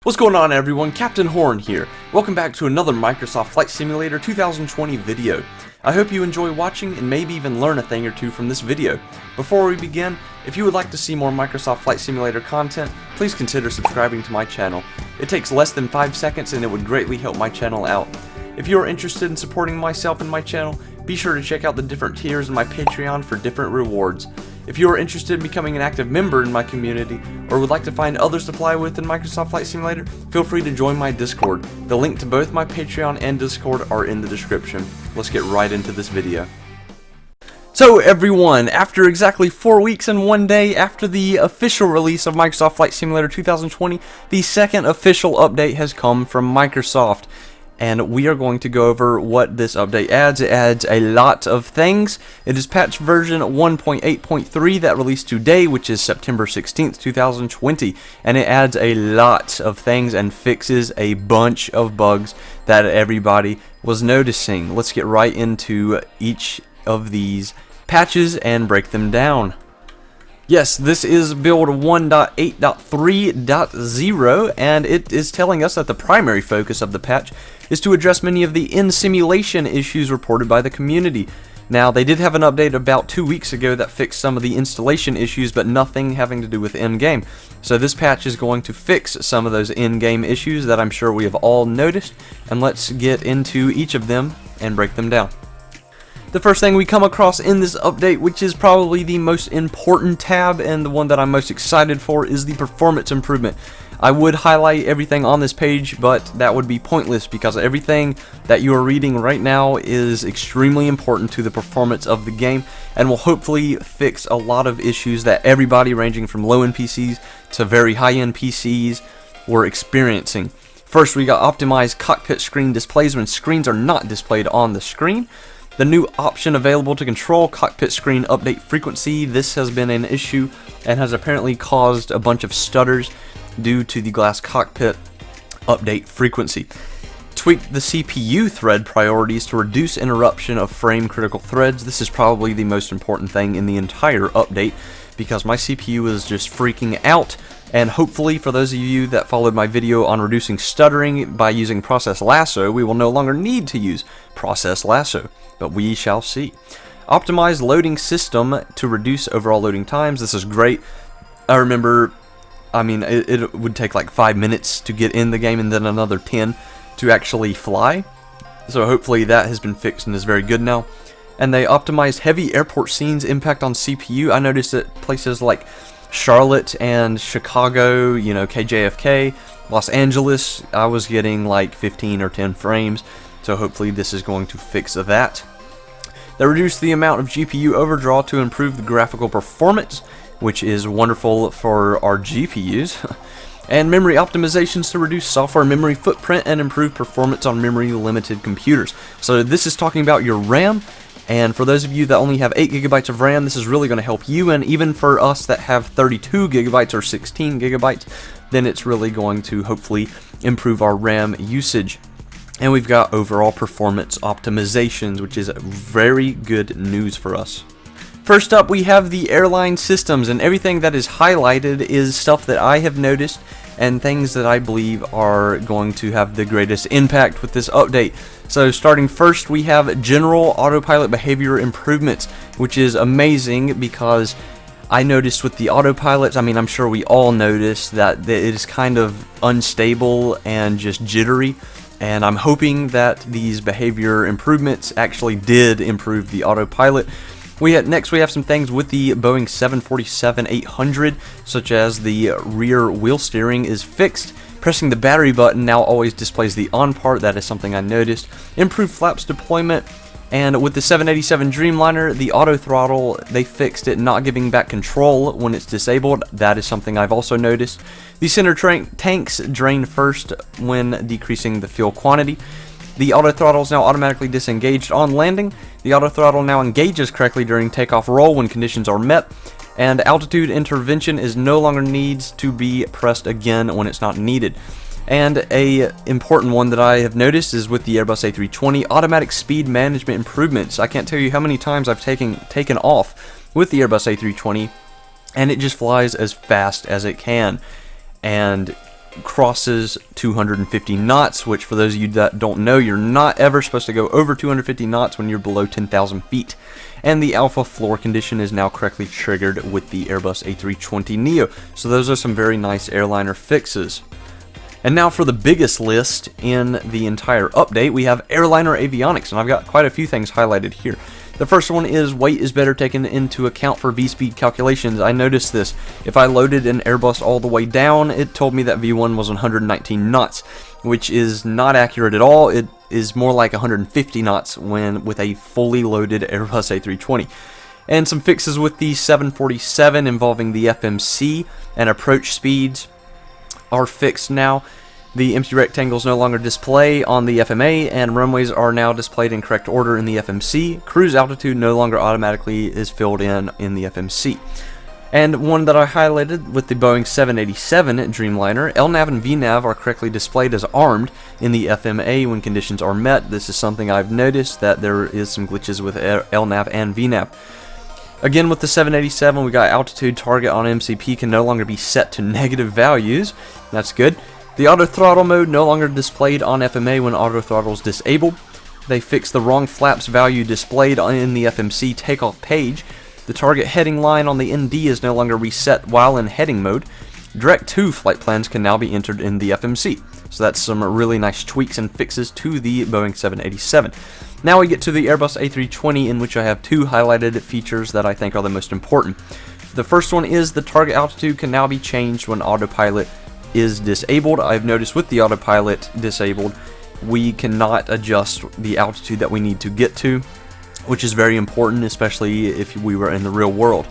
What's going on, everyone? Captain Horn here. Welcome back to another Microsoft Flight Simulator 2020 video. I hope you enjoy watching and maybe even learn a thing or two from this video. Before we begin, if you would like to see more Microsoft Flight Simulator content, please consider subscribing to my channel. It takes less than 5 seconds and it would greatly help my channel out. If you are interested in supporting myself and my channel, be sure to check out the different tiers in my Patreon for different rewards. If you are interested in becoming an active member in my community, or would like to find others to fly with in Microsoft Flight Simulator, feel free to join my Discord. The link to both my Patreon and Discord are in the description. Let's get right into this video. So everyone, after exactly 4 weeks and 1 day after the official release of Microsoft Flight Simulator 2020, the second official update has come from Microsoft. And we are going to go over what this update adds. It adds a lot of things. It is patch version 1.8.3 that released today, which is September 16th, 2020. And it adds a lot of things and fixes a bunch of bugs that everybody was noticing. Let's get right into each of these patches and break them down. Yes, this is build 1.8.3.0, and it is telling us that the primary focus of the patch is to address many of the in-simulation issues reported by the community. Now, they did have an update about 2 weeks ago that fixed some of the installation issues, but nothing having to do with in-game. So this patch is going to fix some of those in-game issues that I'm sure we have all noticed, and let's get into each of them and break them down. The first thing we come across in this update, which is probably the most important tab and the one that I'm most excited for, is the performance improvement. I would highlight everything on this page, but that would be pointless because everything that you are reading right now is extremely important to the performance of the game and will hopefully fix a lot of issues that everybody ranging from low-end PCs to very high-end PCs were experiencing. First, we got optimized cockpit screen displays when screens are not displayed on the screen. The new option available to control cockpit screen update frequency. This has been an issue and has apparently caused a bunch of stutters due to the glass cockpit update frequency. Tweaked the CPU thread priorities to reduce interruption of frame critical threads. This is probably the most important thing in the entire update because my CPU is just freaking out. And hopefully, for those of you that followed my video on reducing stuttering by using Process Lasso, we will no longer need to use Process Lasso, but we shall see. Optimized loading system to reduce overall loading times. This is great. I remember, it would take like 5 minutes to get in the game and then another 10 to actually fly. So hopefully that has been fixed and is very good now. And they optimized heavy airport scenes impact on CPU. I noticed that places like Charlotte and Chicago, KJFK, Los Angeles, I was getting like 15 or 10 frames, so hopefully this is going to fix that. They reduced the amount of GPU overdraw to improve the graphical performance, which is wonderful for our GPUs. And memory optimizations to reduce software memory footprint and improve performance on memory limited computers. So this is talking about your RAM. And for those of you that only have 8 GB of RAM, this is really going to help you. And even for us that have 32 GB or 16 GB, then it's really going to hopefully improve our RAM usage. And we've got overall performance optimizations, which is very good news for us. First up, we have the Airliner Systems, and everything that is highlighted is stuff that I have noticed and things that I believe are going to have the greatest impact with this update. So starting first, we have general autopilot behavior improvements, which is amazing because I noticed with the autopilots, I'm sure we all noticed that it is kind of unstable and just jittery, and I'm hoping that these behavior improvements actually did improve the autopilot. Next we have some things with the Boeing 747-800, such as the rear wheel steering is fixed. Pressing the battery button now always displays the on part. That is something I noticed. Improved flaps deployment. And with the 787 Dreamliner, the auto throttle, they fixed it not giving back control when it's disabled. That is something I've also noticed. The center tanks drain first when decreasing the fuel quantity. The auto throttle is now automatically disengaged on landing. The auto throttle now engages correctly during takeoff roll when conditions are met. And altitude intervention is no longer needs to be pressed again when it's not needed. And a important one that I have noticed is with the Airbus A320 automatic speed management improvements. I can't tell you how many times I've taken off with the Airbus A320 and it just flies as fast as it can. And crosses 250 knots, which for those of you that don't know, you're not ever supposed to go over 250 knots when you're below 10,000 feet. And the alpha floor condition is now correctly triggered with the Airbus A320neo. So those are some very nice airliner fixes. And now for the biggest list in the entire update, we have Airliner Avionics, and I've got quite a few things highlighted here. The first one is weight is better taken into account for V-speed calculations. I noticed this. If I loaded an Airbus all the way down, it told me that V1 was 119 knots, which is not accurate at all. It is more like 150 knots when with a fully loaded Airbus A320. And some fixes with the 747 involving the FMC and approach speeds are fixed now. The empty rectangles no longer display on the FMA, and runways are now displayed in correct order in the FMC. Cruise altitude no longer automatically is filled in the FMC. And one that I highlighted with the Boeing 787 Dreamliner, LNAV and VNAV are correctly displayed as armed in the FMA when conditions are met. This is something I've noticed, that there is some glitches with LNAV and VNAV. Again, with the 787, we got altitude target on MCP can no longer be set to negative values. That's good. The auto throttle mode no longer displayed on FMA when auto throttle is disabled. They fixed the wrong flaps value displayed in the FMC takeoff page. The target heading line on the ND is no longer reset while in heading mode. Direct to flight plans can now be entered in the FMC. So that's some really nice tweaks and fixes to the Boeing 787. Now we get to the Airbus A320, in which I have two highlighted features that I think are the most important. The first one is the target altitude can now be changed when autopilot is disabled. I've noticed with the autopilot disabled, we cannot adjust the altitude that we need to get to, which is very important, especially if we were in the real world.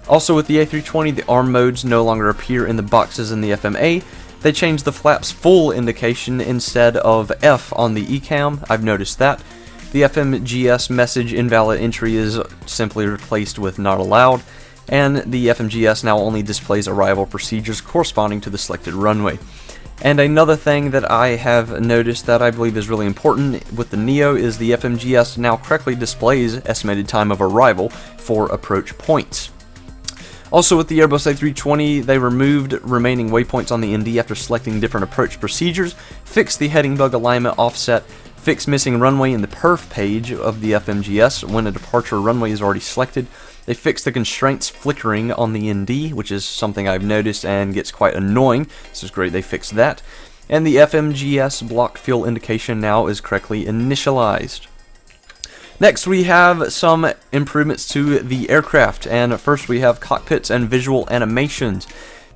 Also with the A320, the arm modes no longer appear in the boxes in the FMA. They changed the flaps full indication instead of F on the ECAM. I've noticed that. The FMGS message invalid entry is simply replaced with not allowed, and the FMGS now only displays arrival procedures corresponding to the selected runway. And another thing that I have noticed that I believe is really important with the Neo is the FMGS now correctly displays estimated time of arrival for approach points. Also with the Airbus A320, they removed remaining waypoints on the ND after selecting different approach procedures, fixed the heading bug alignment offset, fixed missing runway in the perf page of the FMGS when a departure runway is already selected. They fixed the constraints flickering on the ND, which is something I've noticed and gets quite annoying. This is great, they fixed that. And the FMGS block fuel indication now is correctly initialized. Next we have some improvements to the aircraft, and first we have cockpits and visual animations.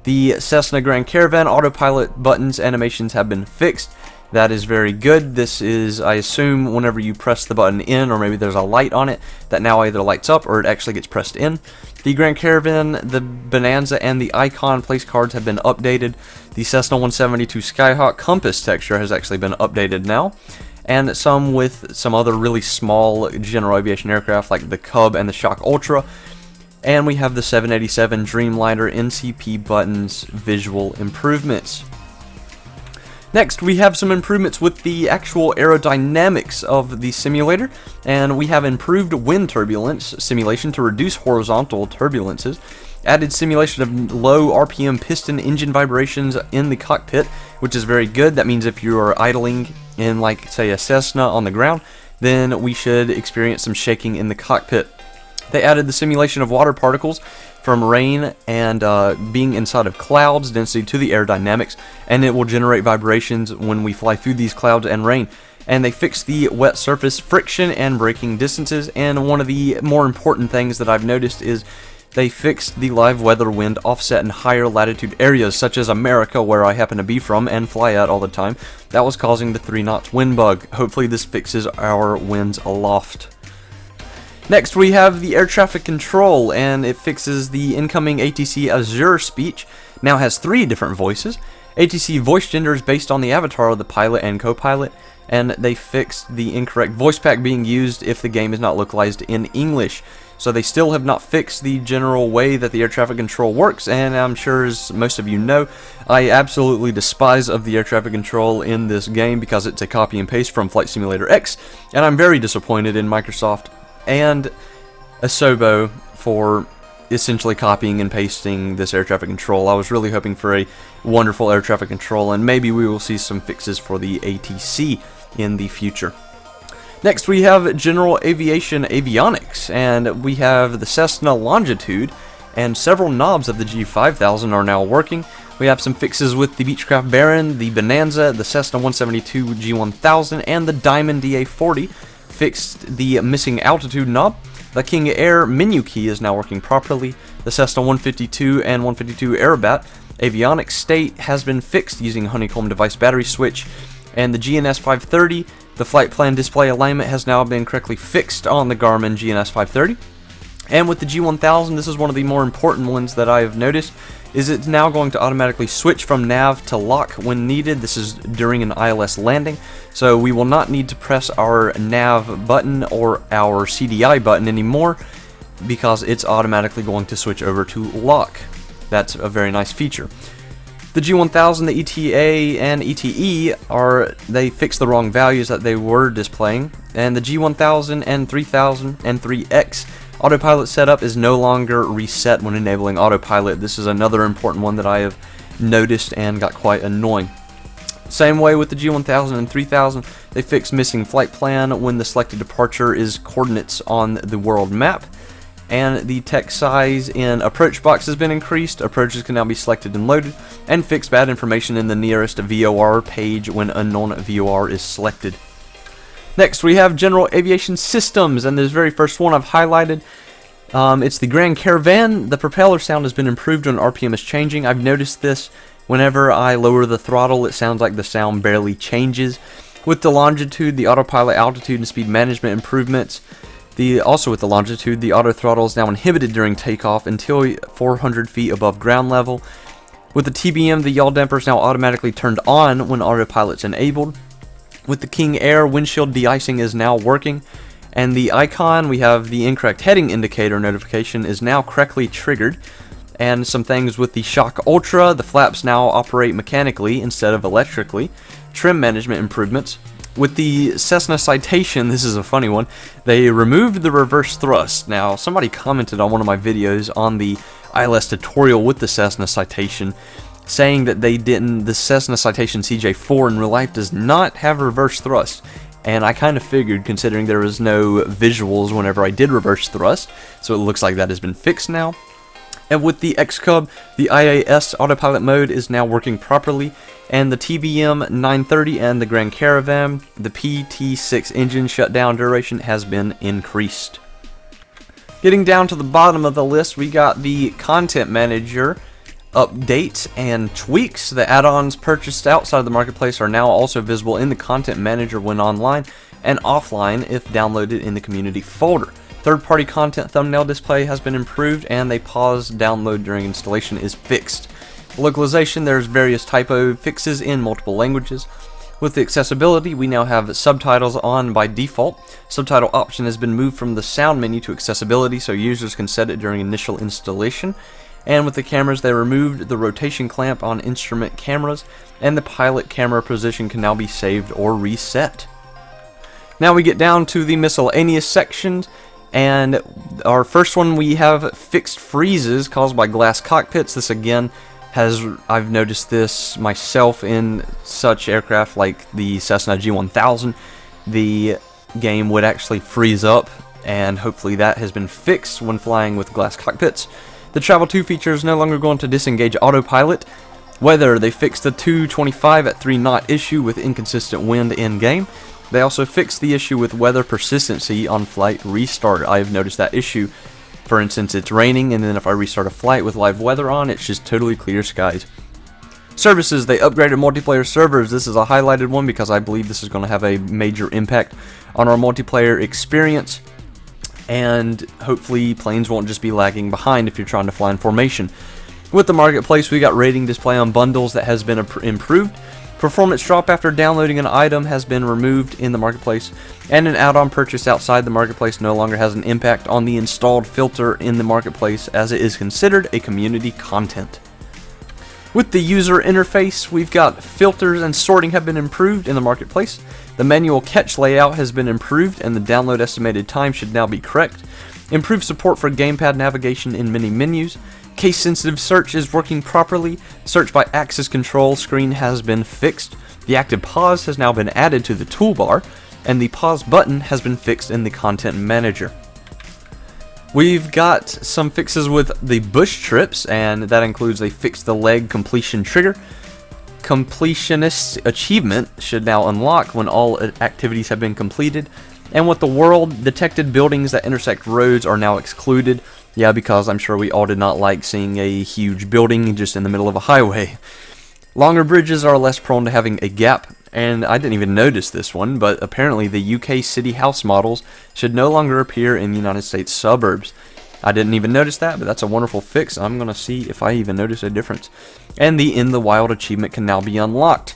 The Cessna Grand Caravan autopilot buttons animations have been fixed. That is very good. This is, I assume, whenever you press the button in, or maybe there's a light on it, that now either lights up or it actually gets pressed in. The Grand Caravan, the Bonanza, and the Icon place cards have been updated. The Cessna 172 Skyhawk compass texture has actually been updated now. And some with some other really small general aviation aircraft like the Cub and the Shock Ultra. And we have the 787 Dreamliner NCP buttons visual improvements. Next, we have some improvements with the actual aerodynamics of the simulator, and we have improved wind turbulence simulation to reduce horizontal turbulences, added simulation of low RPM piston engine vibrations in the cockpit, which is very good. That means if you are idling in, like, say, a Cessna on the ground, then we should experience some shaking in the cockpit. They added the simulation of water particles from rain and being inside of clouds density to the aerodynamics, and it will generate vibrations when we fly through these clouds and rain. And they fixed the wet surface friction and braking distances, and one of the more important things that I've noticed is they fixed the live weather wind offset in higher latitude areas such as America, where I happen to be from and fly at all the time. That was causing the 3 knots wind bug. Hopefully this fixes our winds aloft. Next, we have the air traffic control, and it fixes the incoming ATC Azure speech. Now has 3 different voices. ATC voice gender is based on the avatar of the pilot and co-pilot, and they fixed the incorrect voice pack being used if the game is not localized in English. So they still have not fixed the general way that the air traffic control works, and I'm sure, as most of you know, I absolutely despise of the air traffic control in this game because it's a copy and paste from Flight Simulator X, and I'm very disappointed in Microsoft and Asobo for essentially copying and pasting this air traffic control. I was really hoping for a wonderful air traffic control, and maybe we will see some fixes for the ATC in the future. Next we have General Aviation Avionics, and we have the Cessna Longitude, and several knobs of the G5000 are now working. We have some fixes with the Beechcraft Baron, the Bonanza, the Cessna 172 G1000, and the Diamond DA40 fixed the missing altitude knob. The King Air menu key is now working properly. The Cessna 152 and 152 Aerobat avionics state has been fixed using honeycomb device battery switch, and the GNS 530, the flight plan display alignment has now been correctly fixed on the Garmin GNS 530. And with the G1000, this is one of the more important ones that I have noticed, is it's now going to automatically switch from nav to lock when needed. This is during an ILS landing, so we will not need to press our nav button or our CDI button anymore, because it's automatically going to switch over to lock. That's a very nice feature. The G1000, the ETA, and ETE they fixed the wrong values that they were displaying, and the G1000 and 3000 and 3X autopilot setup is no longer reset when enabling autopilot. This is another important one that I have noticed and got quite annoying. Same way with the G1000 and 3000, they fixed missing flight plan when the selected departure is coordinates on the world map. And the text size in approach box has been increased. Approaches can now be selected and loaded, and fixed bad information in the nearest VOR page when unknown VOR is selected. Next we have General Aviation Systems, and this very first one I've highlighted. It's the Grand Caravan. The propeller sound has been improved when RPM is changing. I've noticed this whenever I lower the throttle, it sounds like the sound barely changes. With the longitude, the autopilot altitude and speed management improvements. Also with the longitude, the auto throttle is now inhibited during takeoff until 400 feet above ground level. With the TBM, the yaw damper is now automatically turned on when autopilot's enabled. With the King Air, windshield de-icing is now working. And the icon, we have the incorrect heading indicator notification is now correctly triggered. And some things with the Shock Ultra, the flaps now operate mechanically instead of electrically. Trim management improvements. With the Cessna Citation, this is a funny one, they removed the reverse thrust. Now, somebody commented on one of my videos on the ILS tutorial with the Cessna Citation, saying that the Cessna Citation CJ4 in real life does not have reverse thrust. And I kind of figured, considering there was no visuals whenever I did reverse thrust, so it looks like that has been fixed now. And with the X-Cub, the IAS autopilot mode is now working properly, and the TBM 930 and the Grand Caravan, the PT6 engine shutdown duration has been increased. Getting down to the bottom of the list, we got the Content Manager updates and tweaks. The add-ons purchased outside of the marketplace are now also visible in the Content Manager when online, and offline if downloaded in the community folder. Third-party content thumbnail display has been improved, and a pause download during installation is fixed. Localization, there's various typo fixes in multiple languages. With the accessibility, we now have subtitles on by default. Subtitle option has been moved from the sound menu to accessibility, so users can set it during initial installation. And with the cameras, they removed the rotation clamp on instrument cameras, and the pilot camera position can now be saved or reset. Now we get down to the miscellaneous sections. And our first one, we have fixed freezes caused by glass cockpits. This again I've noticed this myself in such aircraft like the Cessna G1000. The game would actually freeze up, and hopefully that has been fixed when flying with glass cockpits. The Travel 2 feature is no longer going to disengage autopilot. Weather, they fixed the 225 at 3 knot issue with inconsistent wind in game. They also fixed the issue with weather persistency on flight restart. I have noticed that issue. For instance, it's raining, and then if I restart a flight with live weather on, it's just totally clear skies. Services, they upgraded multiplayer servers. This is a highlighted one because I believe this is going to have a major impact on our multiplayer experience. And hopefully planes won't just be lagging behind if you're trying to fly in formation. With the marketplace, we got rating display on bundles that has been improved. Performance drop after downloading an item has been removed in the marketplace, and an add-on purchase outside the marketplace no longer has an impact on the installed filter in the marketplace, as it is considered a community content. With the user interface, we've got filters and sorting have been improved in the marketplace. The manual catch layout has been improved, and the download estimated time should now be correct. improved support for gamepad navigation in many menus, case-sensitive search is working properly, search by axis control screen has been fixed, the active pause has now been added to the toolbar, and the pause button has been fixed in the content manager. We've got some fixes with the bush trips, and that includes a fix the leg completion trigger. Completionist achievement should now unlock when all activities have been completed, and with the world, detected buildings that intersect roads are now excluded. Yeah, because I'm sure we all did not like seeing a huge building just in the middle of a highway. Longer bridges are less prone to having a gap, and I didn't even notice this one, but apparently the UK city house models should no longer appear in the United States suburbs. I didn't even notice that, but that's a wonderful fix. I'm going to see if I even notice a difference. And the In the Wild achievement can now be unlocked.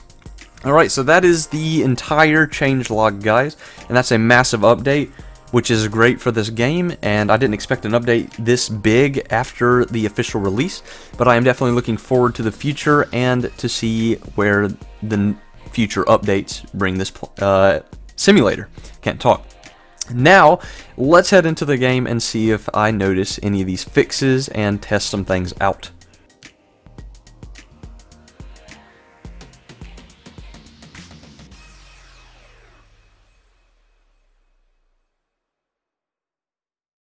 Alright, so that is the entire changelog, guys, and that's a massive update, which is great for this game, and I didn't expect an update this big after the official release, but I am definitely looking forward to the future and to see where the future updates bring this simulator. Can't talk. Now, let's head into the game and see if I notice any of these fixes and test some things out.